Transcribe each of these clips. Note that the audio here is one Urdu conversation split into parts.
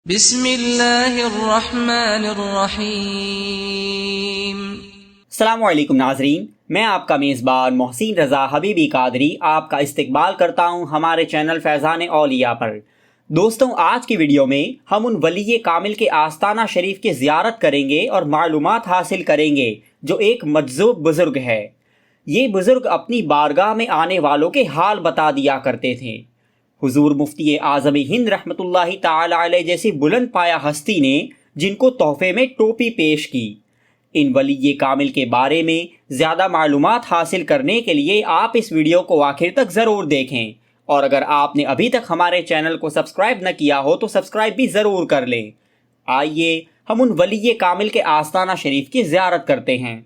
بسم اللہ الرحمن الرحیم۔ السلام علیکم ناظرین، میں آپ کا میزبان محسن رضا حبیبی قادری آپ کا استقبال کرتا ہوں ہمارے چینل فیضان اولیاء پر۔ دوستوں، آج کی ویڈیو میں ہم ان ولی کامل کے آستانہ شریف کی زیارت کریں گے اور معلومات حاصل کریں گے جو ایک مجذوب بزرگ ہے۔ یہ بزرگ اپنی بارگاہ میں آنے والوں کے حال بتا دیا کرتے تھے۔ حضور مفتی اعظم ہند رحمۃ اللہ تعالی علیہ جیسی بلند پایہ ہستی نے جن کو تحفے میں ٹوپی پیش کی۔ ان ولی کامل کے بارے میں زیادہ معلومات حاصل کرنے کے لیے آپ اس ویڈیو کو آخر تک ضرور دیکھیں، اور اگر آپ نے ابھی تک ہمارے چینل کو سبسکرائب نہ کیا ہو تو سبسکرائب بھی ضرور کر لیں۔ آئیے ہم ان ولی کامل کے آستانہ شریف کی زیارت کرتے ہیں۔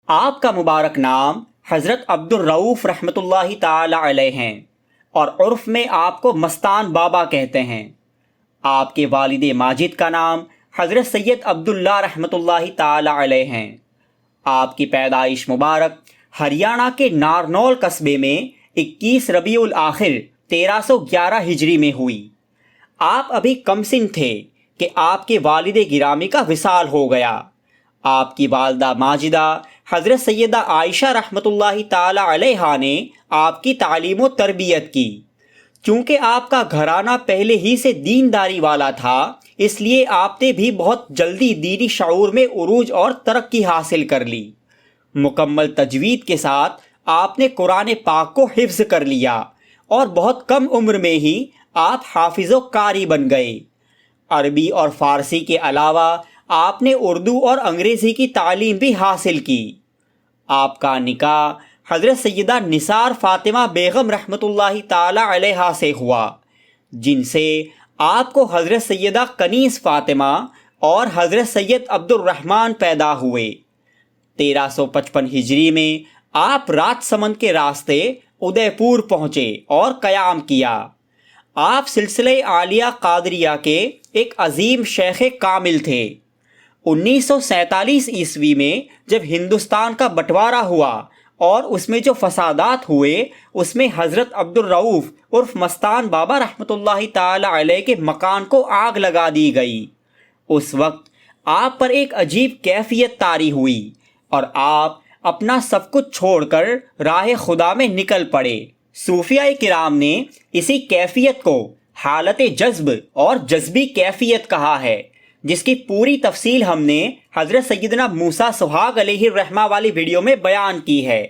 آپ کا مبارک نام حضرت عبد الرؤف رحمۃ اللہ تعالی علیہ ہیں اور عرف میں آپ کو مستان بابا کہتے ہیں۔ آپ کے والد ماجد کا نام حضرت سید عبداللہ رحمۃ اللہ تعالی علیہ ہیں۔ آپ کی پیدائش مبارک ہریانہ کے نارنول قصبے میں 21 ربیع الاخر 1311 ہجری میں ہوئی۔ آپ ابھی کم سن تھے کہ آپ کے والد گرامی کا وصال ہو گیا۔ آپ کی والدہ ماجدہ حضرت سیدہ عائشہ رحمۃ اللہ تعالی علیہا نے آپ کی تعلیم و تربیت کی۔ چونکہ آپ کا گھرانہ پہلے ہی سے دینداری والا تھا، اس لیے آپ نے بھی بہت جلدی دینی شعور میں عروج اور ترقی حاصل کر لی۔ مکمل تجوید کے ساتھ آپ نے قرآن پاک کو حفظ کر لیا اور بہت کم عمر میں ہی آپ حافظ و قاری بن گئے۔ عربی اور فارسی کے علاوہ آپ نے اردو اور انگریزی کی تعلیم بھی حاصل کی۔ آپ کا نکاح حضرت سیدہ نثار فاطمہ بیگم رحمۃ اللہ تعالی علیہا سے ہوا، جن سے آپ کو حضرت سیدہ کنیز فاطمہ اور حضرت سید عبد الرحمن پیدا ہوئے۔ 1355 ہجری میں آپ رات سمند کے راستے ادے پور پہنچے اور قیام کیا۔ آپ سلسلہ عالیہ قادریہ کے ایک عظیم شیخ کامل تھے۔ 1947 عیسوی میں جب ہندوستان کا بٹوارا ہوا اور اس میں جو فسادات ہوئے، اس میں حضرت عبد الرؤف عرف مستان بابا رحمۃ اللہ تعالی علیہ کے مکان کو آگ لگا دی گئی۔ اس وقت آپ پر ایک عجیب کیفیت طاری ہوئی اور آپ اپنا سب کچھ چھوڑ کر راہ خدا میں نکل پڑے۔ صوفیاء کرام نے اسی کیفیت کو حالت جذب اور جذبی کیفیت کہا ہے، جس کی پوری تفصیل ہم نے حضرت سیدنا موسیٰ سہاگ علیہ الرحمہ والی ویڈیو میں بیان کی ہے۔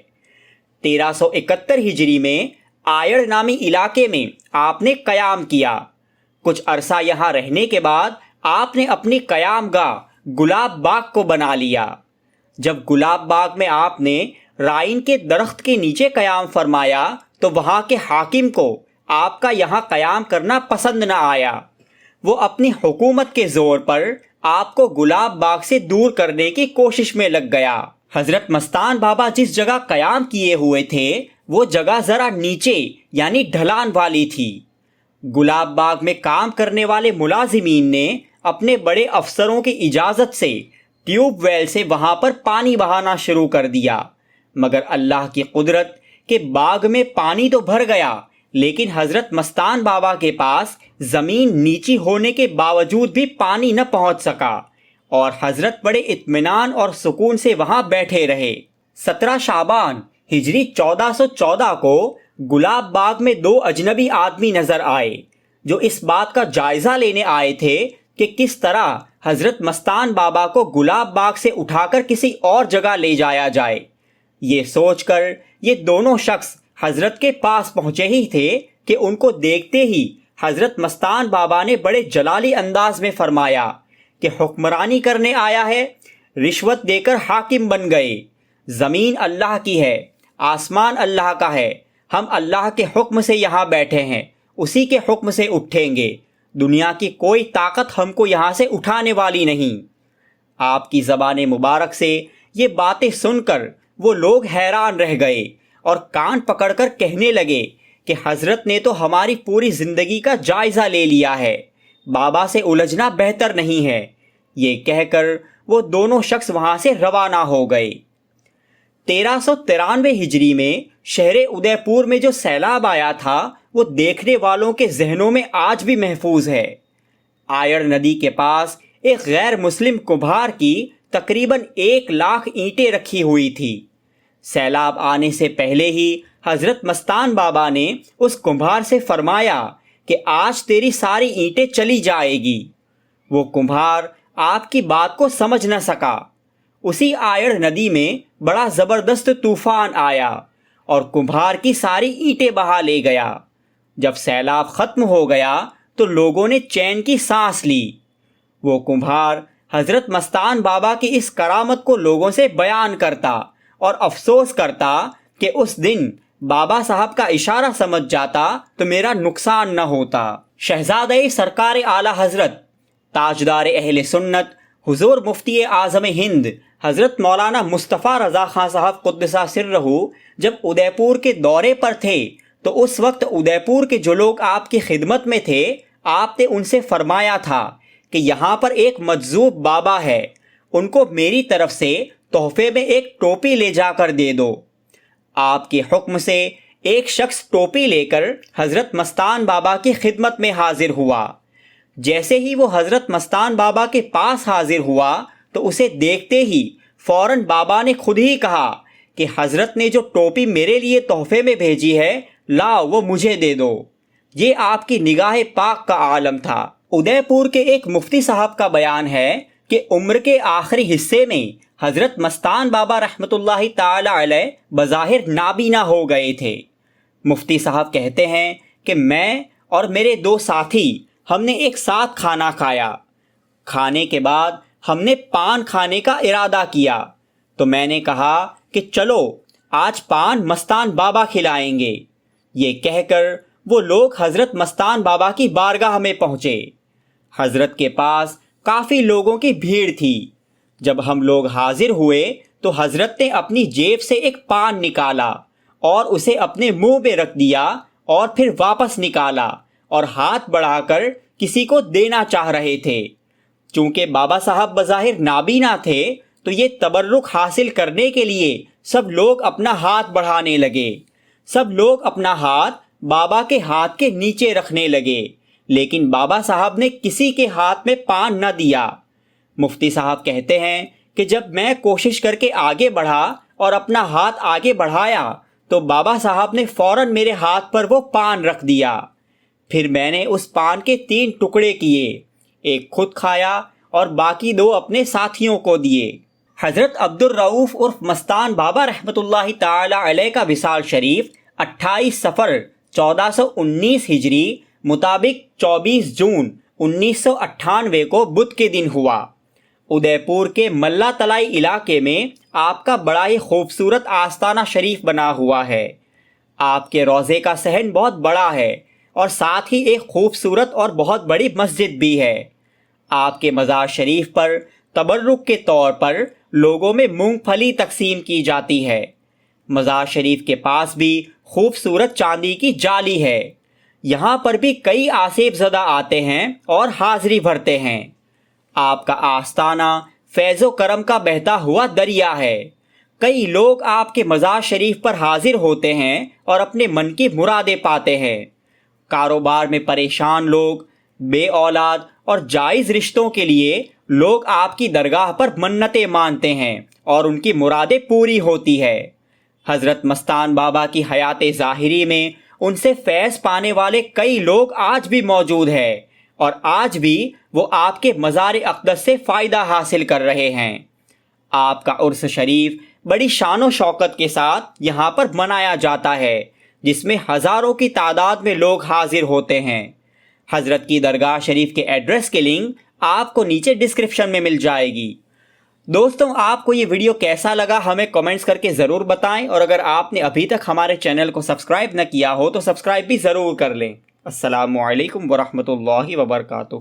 1371 ہجری میں آئڑ نامی علاقے میں آپ نے قیام کیا۔ کچھ عرصہ یہاں رہنے کے بعد آپ نے اپنی قیام گاہ گلاب باغ کو بنا لیا۔ جب گلاب باغ میں آپ نے رائن کے درخت کے نیچے قیام فرمایا تو وہاں کے حاکم کو آپ کا یہاں قیام کرنا پسند نہ آیا۔ وہ اپنی حکومت کے زور پر آپ کو گلاب باغ سے دور کرنے کی کوشش میں لگ گیا۔ حضرت مستان بابا جس جگہ قیام کیے ہوئے تھے وہ جگہ ذرا نیچے یعنی ڈھلان والی تھی۔ گلاب باغ میں کام کرنے والے ملازمین نے اپنے بڑے افسروں کی اجازت سے ٹیوب ویل سے وہاں پر پانی بہانا شروع کر دیا، مگر اللہ کی قدرت کہ باغ میں پانی تو بھر گیا، لیکن حضرت مستان بابا کے پاس زمین نیچی ہونے کے باوجود بھی پانی نہ پہنچ سکا اور حضرت بڑے اطمینان اور سکون سے وہاں بیٹھے رہے۔ 17 شعبان ہجری 1414 کو گلاب باغ میں 2 اجنبی آدمی نظر آئے جو اس بات کا جائزہ لینے آئے تھے کہ کس طرح حضرت مستان بابا کو گلاب باغ سے اٹھا کر کسی اور جگہ لے جایا جائے۔ یہ سوچ کر یہ دونوں شخص حضرت کے پاس پہنچے ہی تھے کہ ان کو دیکھتے ہی حضرت مستان بابا نے بڑے جلالی انداز میں فرمایا کہ حکمرانی کرنے آیا ہے، رشوت دے کر حاکم بن گئے۔ زمین اللہ کی ہے، آسمان اللہ کا ہے، ہم اللہ کے حکم سے یہاں بیٹھے ہیں، اسی کے حکم سے اٹھیں گے، دنیا کی کوئی طاقت ہم کو یہاں سے اٹھانے والی نہیں۔ آپ کی زبان مبارک سے یہ باتیں سن کر وہ لوگ حیران رہ گئے اور کان پکڑ کر کہنے لگے کہ حضرت نے تو ہماری پوری زندگی کا جائزہ لے لیا ہے، بابا سے الجھنا بہتر نہیں ہے۔ یہ کہہ کر وہ دونوں شخص وہاں سے روانہ ہو گئے۔ 1393 ہجری میں شہر ادے پور میں جو سیلاب آیا تھا وہ دیکھنے والوں کے ذہنوں میں آج بھی محفوظ ہے۔ آئڑ ندی کے پاس ایک غیر مسلم کمبھار کی تقریباً 1,00,000 اینٹیں رکھی ہوئی تھی۔ سیلاب آنے سے پہلے ہی حضرت مستان بابا نے اس کمبھار سے فرمایا کہ آج تیری ساری اینٹیں چلی جائے گی۔ وہ کمبھار آپ کی بات کو سمجھ نہ سکا۔ اسی آئڑ ندی میں بڑا زبردست طوفان آیا اور کمبھار کی ساری اینٹیں بہا لے گیا۔ جب سیلاب ختم ہو گیا تو لوگوں نے چین کی سانس لی۔ وہ کمبھار حضرت مستان بابا کی اس کرامت کو لوگوں سے بیان کرتا اور افسوس کرتا کہ اس دن بابا صاحب کا اشارہ سمجھ جاتا تو میرا نقصان نہ ہوتا۔ شہزادہ سرکار اعلیٰ حضرت تاجدار اہل سنت حضور مفتی اعظم ہند حضرت مولانا مصطفیٰ رضا خان صاحب قدسہ سرہ جب ادے پور کے دورے پر تھے تو اس وقت ادے پور کے جو لوگ آپ کی خدمت میں تھے، آپ نے ان سے فرمایا تھا کہ یہاں پر ایک مجذوب بابا ہے، ان کو میری طرف سے تحفے میں ایک ٹوپی لے جا کر دے دو۔ آپ کے حکم سے ایک شخص ٹوپی لے کر حضرت مستان بابا کی خدمت میں حاضر ہوا۔ جیسے ہی وہ حضرت مستان بابا کے پاس حاضر ہوا تو اسے دیکھتے ہی فوراً بابا نے خود ہی کہا کہ حضرت نے جو ٹوپی میرے لیے تحفے میں بھیجی ہے، لاؤ وہ مجھے دے دو۔ یہ آپ کی نگاہ پاک کا عالم تھا۔ ادے پور کے ایک مفتی صاحب کا بیان ہے کہ عمر کے آخری حصے میں حضرت مستان بابا رحمۃ اللہ تعالی علیہ بظاہر نابینا ہو گئے تھے۔ مفتی صاحب کہتے ہیں کہ میں اور میرے 2 ساتھی ہم نے ایک ساتھ کھانا کھایا۔ کھانے کے بعد ہم نے پان کھانے کا ارادہ کیا تو میں نے کہا کہ چلو آج پان مستان بابا کھلائیں گے۔ یہ کہہ کر وہ لوگ حضرت مستان بابا کی بارگاہ میں پہنچے۔ حضرت کے پاس کافی لوگوں کی بھیڑ تھی۔ جب ہم لوگ حاضر ہوئے تو حضرت نے اپنی جیب سے ایک پان نکالا اور اسے اپنے منہ میں رکھ دیا اور پھر واپس نکالا اور ہاتھ بڑھا کر کسی کو دینا چاہ رہے تھے۔ چونکہ بابا صاحب بظاہر نابینا تھے تو یہ تبرک حاصل کرنے کے لیے سب لوگ اپنا ہاتھ بڑھانے لگے۔ سب لوگ اپنا ہاتھ بابا کے ہاتھ کے نیچے رکھنے لگے، لیکن بابا صاحب نے کسی کے ہاتھ میں پان نہ دیا۔ مفتی صاحب کہتے ہیں کہ جب میں کوشش کر کے آگے بڑھا اور اپنا ہاتھ آگے بڑھایا تو بابا صاحب نے فوراً میرے ہاتھ پر وہ پان رکھ دیا۔ پھر میں نے اس پان کے 3 ٹکڑے کیے، ایک خود کھایا اور باقی 2 اپنے ساتھیوں کو دیے۔ حضرت عبد الرؤف عرف مستان بابا رحمۃ اللہ تعالی علیہ کا وصال شریف 28 صفر 1419 ہجری مطابق 24 جون 1998 کو بدھ کے دن ہوا۔ ادے پور کے ملا تلائی علاقے میں آپ کا بڑا ہی خوبصورت آستانہ شریف بنا ہوا ہے۔ آپ کے روضے کا صحن بہت بڑا ہے اور ساتھ ہی ایک خوبصورت اور بہت بڑی مسجد بھی ہے۔ آپ کے مزار شریف پر تبرک کے طور پر لوگوں میں مونگ پھلی تقسیم کی جاتی ہے۔ مزار شریف کے پاس بھی خوبصورت چاندی کی جالی ہے۔ یہاں پر بھی کئی آصف زدہ آتے ہیں اور حاضری بھرتے ہیں۔ آپ کا آستانہ فیض و کرم کا بہتا ہوا دریا ہے۔ کئی لوگ آپ کے مزار شریف پر حاضر ہوتے ہیں اور اپنے من کی مرادیں پاتے ہیں۔ کاروبار میں پریشان لوگ، بے اولاد اور جائز رشتوں کے لیے لوگ آپ کی درگاہ پر منتیں مانتے ہیں اور ان کی مرادیں پوری ہوتی ہے۔ حضرت مستان بابا کی حیات ظاہری میں ان سے فیض پانے والے کئی لوگ آج بھی موجود ہیں اور آج بھی وہ آپ کے مزار اقدس سے فائدہ حاصل کر رہے ہیں۔ آپ کا عرس شریف بڑی شان و شوکت کے ساتھ یہاں پر منایا جاتا ہے، جس میں ہزاروں کی تعداد میں لوگ حاضر ہوتے ہیں۔ حضرت کی درگاہ شریف کے ایڈریس کی لنک آپ کو نیچے ڈسکرپشن میں مل جائے گی۔ دوستوں آپ کو یہ ویڈیو کیسا لگا ہمیں کمنٹس کر کے ضرور بتائیں، اور اگر آپ نے ابھی تک ہمارے چینل کو سبسکرائب نہ کیا ہو تو سبسکرائب بھی ضرور کر لیں۔ السلام علیکم ورحمۃ اللہ وبرکاتہ۔